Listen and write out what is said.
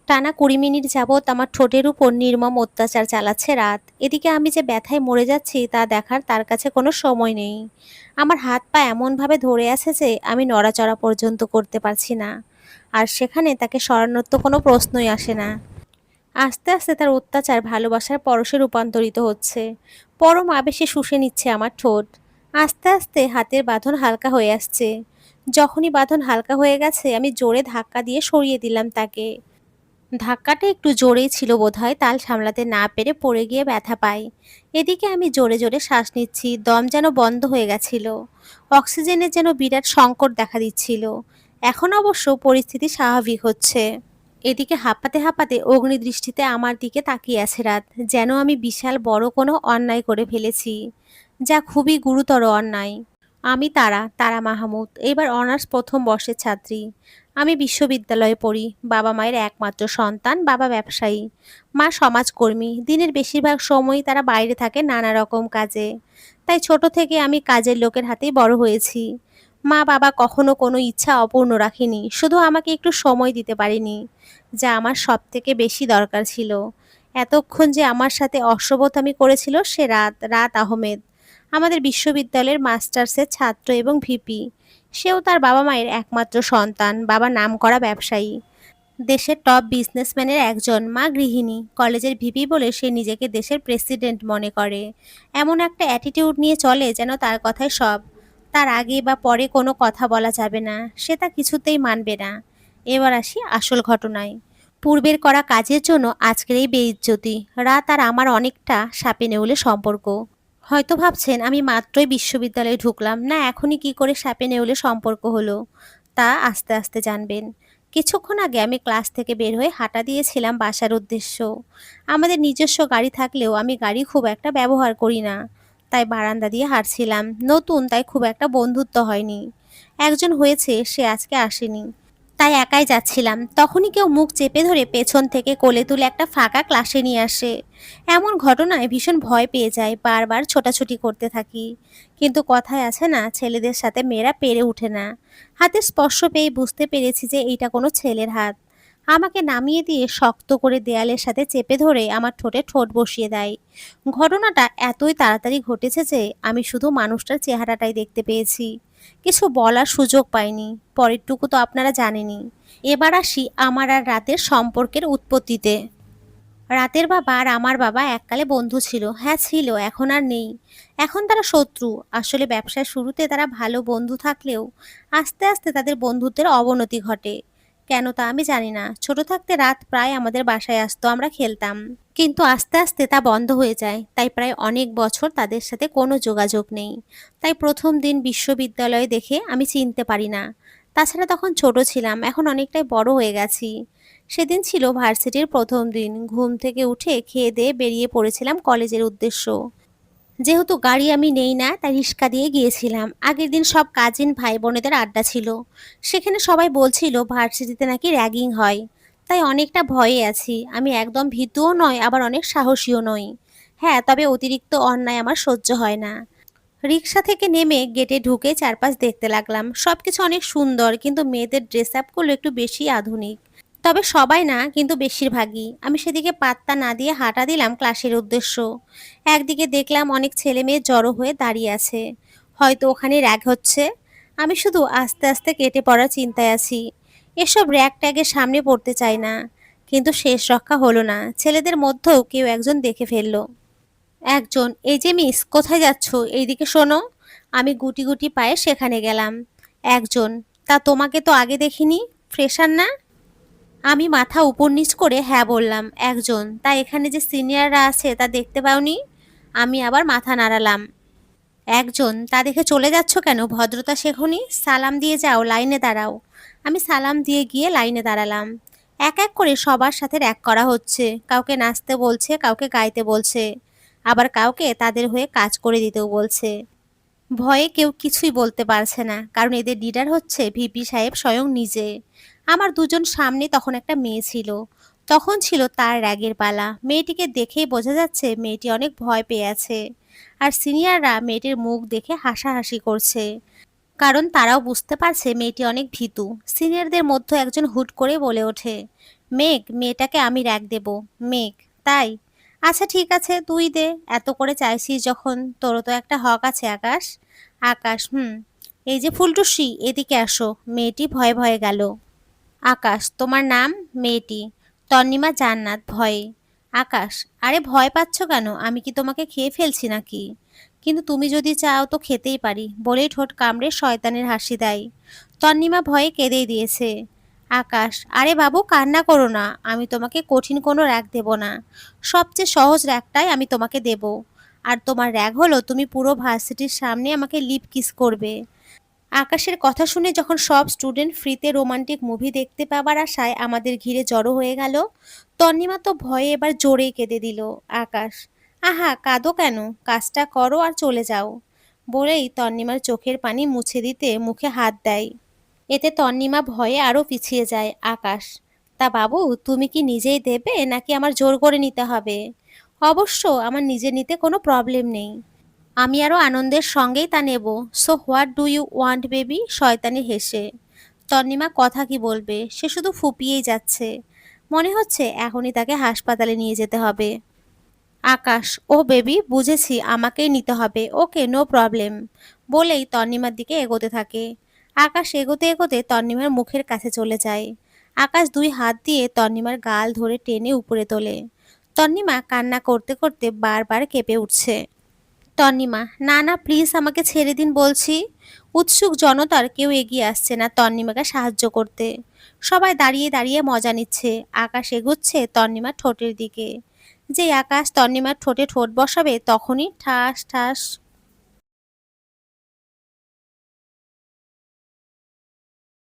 টানা ২০ মিনিট যাবৎ আমার ঠোঁটের উপর নির্মম অত্যাচার চালাচ্ছে রাত। এদিকে আমি যে ব্যথায় মরে যাচ্ছি তা দেখার তার কাছে কোনো সময় নেই। আমার হাত পা এমনভাবে ধরে আছে যে আমি নড়াচড়া পর্যন্ত করতে পারছি না। আর সেখানে তাকে সরানোর তো কোনো প্রশ্নই আসে না। আস্তে আস্তে তার অত্যাচার ভালোবাসার পরশে রূপান্তরিত হচ্ছে। পরম আবেশে শুষে নিচ্ছে আমার ঠোঁট। আস্তে আস্তে হাতের বাঁধন হালকা হয়ে আসছে। যখনই বাঁধন হালকা হয়ে গেছে আমি জোরে ধাক্কা দিয়ে সরিয়ে দিলাম তাকে। ধাক্কাটা একটু জোরেই ছিল বোধহয়, তাল সামলাতে না পেরে পড়ে গিয়ে ব্যথা পাই। এদিকে আমি জোরে জোরে শ্বাস নিচ্ছি, দম যেন বন্ধ হয়ে গেছিল। অক্সিজেনের যেন বিরাট সংকট দেখা দিচ্ছিল। এখন অবশ্য পরিস্থিতি স্বাভাবিক হচ্ছে। এদিকে হাঁপাতে হাঁপাতে অগ্নিদৃষ্টিতে আমার দিকে তাকিয়ে আছে রাত, যেন আমি বিশাল বড় কোনো অন্যায় করে ফেলেছি, যা খুবই গুরুতর অন্যায়। আমি তারা তারা মাহমুদ, এবার অনার্স প্রথম বর্ষের ছাত্রী। আমি বিশ্ববিদ্যালয়ে পড়ি। বাবা মায়ের একমাত্র সন্তান। বাবা ব্যবসায়ী, মা সমাজকর্মী। দিনের বেশিরভাগ সময়ই তারা বাইরে থাকে নানা রকম কাজে। তাই ছোট থেকে আমি কাজের লোকের হাতেই বড় হয়েছি। মা বাবা কখনো কোনো ইচ্ছা অপূর্ণ রাখেনি, শুধু আমাকে একটু সময় দিতে পারেনি, যা আমার সব থেকে বেশি দরকার ছিল। এতক্ষণ যে আমার সাথে অসভ্যতামি করেছিল সে রাত রাত আহমেদ, আমাদের বিশ্ববিদ্যালয়ের মাস্টার্সের ছাত্র এবং ভিপি। সেও তার বাবা মায়ের একমাত্র সন্তান। বাবা নামকরা ব্যবসায়ী, দেশের টপ বিজনেসম্যানের একজন। মা গৃহিণী, কলেজের ভিপি বলে সে নিজেকে দেশের প্রেসিডেন্ট মনে করে। এমন একটা অ্যাটিটিউড নিয়ে চলে যেন তার কথাই সব, তার আগে বা পরে কোনো কথা বলা যাবে না, সে তা কিছুতেই মানবে না। এবার আসি আসল ঘটনায়। পূর্বের করা কাজের জন্য আজকের এই বেইজ্জতি। রাত আর আমার অনেকটা সাপে নেউলে সম্পর্ক। হয়তো ভাবছেন আমি মাত্রই বিশ্ববিদ্যালয়ে ঢুকলাম, না এখনই কি করে সাপে নেউলে সম্পর্ক হলো। তা আস্তে আস্তে জানবেন। কিছুক্ষণ আগে আমি ক্লাস থেকে বের হয়ে হাঁটা দিয়েছিলাম বাসার উদ্দেশ্য। আমাদের নিজস্ব গাড়ি থাকলেও আমি গাড়ি খুব একটা ব্যবহার করি না, তাই বারান্দা দিয়ে হাঁটছিলাম। নতুন তাই খুব একটা বন্ধুত্ব হয়নি। একজন হয়েছে, সে আজকে আসেনি, তাই একাই যাচ্ছিলাম। তখনই কেউ মুখ চেপে ধরে পেছন থেকে কোলে তুলে একটা ফাঁকা ক্লাসে নিয়ে আসে। এমন ঘটনায় ভীষণ ভয় পেয়ে যায়, বারবার ছোটাছুটি করতে থাকি। কিন্তু কথায় আছে না, ছেলেদের সাথে মেয়েরা পেরে ওঠে না। হাতের স্পর্শ পেয়ে বুঝতে পেরেছি যে এইটা কোনো ছেলের হাত। আমাকে নামিয়ে দিয়ে শক্ত করে দেয়ালের সাথে চেপে ধরে আমার ঠোঁটে ঠোঁট বসিয়ে দেয়। ঘটনাটা এতই তাড়াতাড়ি ঘটেছে যে আমি শুধু মানুষটার চেহারাটাই দেখতে পেয়েছি, কিছু বলার সুযোগ পাইনি। পরেরটুকু তো আপনারা জানেনই। এবার আসি আমার আর রাতের সম্পর্কের উৎপত্তিতে। রাতের বাবা আর আমার বাবা এককালে বন্ধু ছিল। হ্যাঁ ছিল, এখন আর নেই। এখন তারা শত্রু। আসলে ব্যবসার শুরুতে তারা ভালো বন্ধু থাকলেও আস্তে আস্তে তাদের বন্ধুত্বের অবনতি ঘটে। কেন তা আমি জানি না। ছোট থাকতে রাত প্রায় আমাদের বাসায় আসতো, আমরা খেলতাম। কিন্তু আস্তে আস্তে তা বন্ধ হয়ে যায়, তাই প্রায় অনেক বছর তাদের সাথে কোনো যোগাযোগ নেই। তাই প্রথম দিন বিশ্ববিদ্যালয়ে দেখে আমি চিনতে পারি না। তাছাড়া তখন ছোট ছিলাম, এখন অনেকটাই বড় হয়ে গেছি। সেদিন ছিল ভার্সিটির প্রথম দিন। ঘুম থেকে উঠে খেয়ে দিয়ে বেরিয়ে পড়েছিলাম কলেজের উদ্দেশ্য। যেহেতু গাড়ি আমি নেই না, তাই রিক্সা দিয়ে গিয়েছিলাম। আগের দিন সব কাজিন ভাই বোনেদের আড্ডা ছিল। সেখানে সবাই বলছিল ভার্সিটিতে নাকি র্যাগিং হয়। তাই অনেকটা ভয়ে আছি। আমি একদম ভীতুও নয়, আবার অনেক সাহসীও নই। হ্যাঁ, তবে অতিরিক্ত অন্যায় আমার সহ্য হয় না। রিক্সা থেকে নেমে গেটে ঢুকে চারপাশ দেখতে লাগলাম। সবকিছু অনেক সুন্দর, কিন্তু মেয়েদের ড্রেস আপগুলো একটু বেশি আধুনিক। তবে সবাই না, কিন্তু বেশিরভাগই। আমি সেদিকে পাত্তা না দিয়ে হাঁটা দিলাম ক্লাসের উদ্দেশ্য। একদিকে দেখলাম অনেক ছেলে মেয়ে জড়ো হয়ে দাঁড়িয়ে আছে, হয়তো ওখানে র্যাগ হচ্ছে। আমি শুধু আস্তে আস্তে কেটে পড়ার চিন্তায় আছি। এসব র্যাগ ট্যাগের সামনে পড়তে চাই না, কিন্তু শেষ রক্ষা হলো না। ছেলেদের মধ্যেও কেউ একজন দেখে ফেললো। একজন, এই যে মিস, কোথায় যাচ্ছ, এইদিকে শোনো। আমি গুটি গুটি পায়ে সেখানে গেলাম। একজন, তা তোমাকে তো আগে দেখিনি, ফ্রেশার না? আমি মাথা উপর নিচ করে হ্যাঁ বললাম। একজন, তা এখানে যে সিনিয়ররা আছে তা দেখতে পাওনি? আমি আবার মাথা নাড়ালাম। একজন, তা দেখে চলে যাচ্ছ কেন, ভদ্রতা শেখোনি? সালাম দিয়ে যাও, লাইনে দাঁড়াও। আমি সালাম দিয়ে গিয়ে লাইনে দাঁড়ালাম। এক এক করে সবার সাথে র্যাগ করা হচ্ছে। কাউকে নাচতে বলছে, কাউকে গাইতে বলছে, আবার কাউকে তাদের হয়ে কাজ করে দিতেও বলছে। ভয়ে কেউ কিছুই বলতে পারছে না, কারণ এদের লিডার হচ্ছে ভিপি সাহেব স্বয়ং নিজে। আমার দুজন সামনে তখন একটা মেয়ে ছিল। তখন ছিল তার র্যাগের পালা। মেয়েটিকে দেখেই বোঝা যাচ্ছে মেয়েটি অনেক ভয় পেয়ে আছে। আর সিনিয়ররা মেয়েটির মুখ দেখে হাসাহাসি করছে, কারণ তারাও বুঝতে পারছে মেয়েটি অনেক ভীতু। সিনিয়রদের মধ্যে একজন হুট করে বলে ওঠে, মেঘ, মেয়েটাকে আমি র‍্যাক দেব। মেঘ, তাই? আচ্ছা ঠিক আছে, তুই দে। এত করে চাইছিস যখন, তোরও তো একটা হক আছে আকাশ। আকাশ, হুম। এই যে ফুলটুসি, এদিকে আসো। মেয়েটি ভয়ে ভয়ে গেল। আকাশ, তোমার নাম? মেয়েটি। তন্নিমা জান্নাত, ভয়ে। আকাশ, আরে ভয় পাচ্ছ কেন? আমি কি তোমাকে খেয়ে ফেলছি নাকি? কিন্তু তুমি যদি চাও তো খেতেই পারি, বলেই ঠোঁট কামড়ে শয়তানের হাসি দেয়। তন্নিমা ভয়ে কেঁদেই দিয়েছে। আকাশ, আরে বাবু কান্না করো না, আমি তোমাকে কঠিন কোনো র‍্যাগ দেব না। সবচেয়ে সহজ র‍্যাগটাই আমি তোমাকে দেব। আর তোমার র‍্যাগ হলো তুমি পুরো ভার্সিটির সামনে আমাকে লিপ কিস করবে। আকাশের কথা শুনে যখন সব স্টুডেন্ট ফ্রিতে রোমান্টিক মুভি দেখতে পাবার আশায় আমাদের ঘিরে জড়ো হয়ে গেল, তন্নিমা তো ভয়ে এবার জোরেই কেঁদে দিল। আকাশ, আহা কাঁদো কেন? কাজটা করো আর চলে যাও। বলেই তন্নিমার চোখের পানি মুছে দিতে মুখে হাত দেয়। এতে তন্নিমা ভয়ে আরো পিছিয়ে যায়। আকাশ, তা বাবু তুমি কি নিজেই দেবে নাকি আমার জোর করে নিতে হবে? অবশ্য আমার নিজে নিতে কোনো প্রবলেম নেই। আমি আরো আনন্দের সঙ্গেই তা নেব। So what do you want baby? শয়তানি হেসে। তন্নিমা কথা কি বলবে, সে শুধু ফুপিয়েই যাচ্ছে। মনে হচ্ছে এখনই তাকে হাসপাতালে নিয়ে যেতে হবে। আকাশ, ও বেবি বুঝেছি, আমাকেই নিতে হবে, ওকে নো প্রবলেম। বলেই তন্নিমার দিকে এগোতে থাকে। আকাশ এগোতে এগোতে তন্নিমার মুখের কাছে চলে যায়। আকাশ দুই হাত দিয়ে তন্নিমার গাল ধরে টেনে উপরে তোলে। তন্নিমা কান্না করতে করতে বারবার কেঁপে উঠছে। তন্নিমা, না না প্লিজ আমাকে ছেড়ে দিন বলছি। উৎসুক জনতার কেউ এগিয়ে আসছে না তন্নিমাকে সাহায্য করতে। সবাই দাঁড়িয়ে দাঁড়িয়ে মজা নিচ্ছে। আকাশ এগোচ্ছে তন্নিমার ঠোঁটের দিকে। যেই আকাশ তন্নিমার ঠোঁটে ঠোঁট বসাবে তখনই ঠাস ঠাস